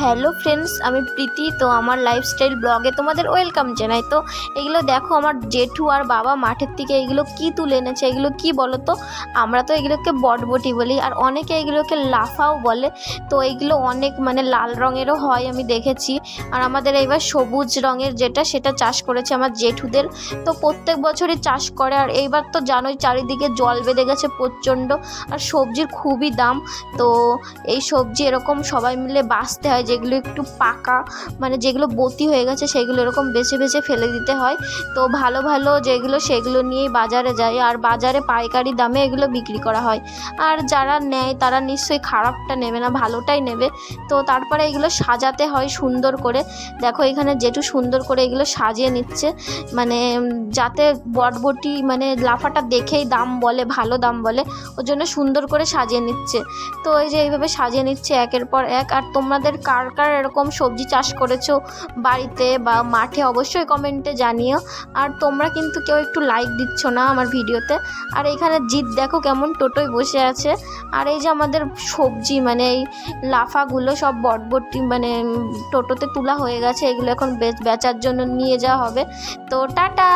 Hello friends, আমি প্রীতি। তো আমার লাইফস্টাইল ব্লগে তোমাদের ওয়েলকাম জানাই। তো এগুলো দেখো, আমার জেঠু আর বাবা মাঠের থেকে এগুলো কি তুলে এনেছে। এগুলো কি বলো তো? আমরা তো এগুলোকে বটবটি বলি, আর অনেকে এগুলোকে লাফাও বলে। তো এইগুলো অনেক লাল রঙেরও হয়, আমি দেখেছি। আর আমাদের এইবার সবুজ রঙের যেটা, সেটা চাষ করেছে আমার জেঠুদের। তো প্রত্যেক বছরই চাষ করে। আর এইবার তো জানোই চারিদিকে জল বেঁধে গেছে প্রচণ্ড, আর সবজির খুবই দাম। তো এই সবজি এরকম সবাই মিলে বাছতে হয়, যেগুলো একটু পাকা যেগুলো বতি হয়ে গেছে সেগুলো এরকম বেছে বেছে ফেলে দিতে হয়। তো ভালো ভালো যেগুলো সেগুলো নিয়েই বাজারে যায়, আর বাজারে পাইকারি দামে এগুলো বিক্রি করা হয়। আর যারা নেয় তারা নিশ্চয়ই খারাপটা নেবে না, ভালোটাই নেবে। তো তারপরে এগুলো সাজাতে হয় সুন্দর করে। দেখো এখানে যেটু সুন্দর করে এগুলো সাজিয়ে নিচ্ছে, যাতে বটবটি লাফাটা দেখেই দাম বলে, ভালো দাম বলে, ওর জন্য সুন্দর করে সাজিয়ে নিচ্ছে। তো এই যে এইভাবে সাজিয়ে নিচ্ছে একের পর এক। আর তোমাদের কার কার এরকম সবজি চাষ করেছো বাড়িতে বা মাঠে, অবশ্যই কমেন্টে জানিও। আর তোমরা কিন্তু কেউ একটু লাইক দিচ্ছ না আমার ভিডিওতে। আর এখানে জিৎ দেখো কেমন টোটোয় বসে আছে। আর এই যে আমাদের সবজি এই লাফাগুলো সব বটবটি টোটোতে তোলা হয়ে গেছে, এগুলো এখন বেচার জন্য নিয়ে যাওয়া হবে। তো টাটা।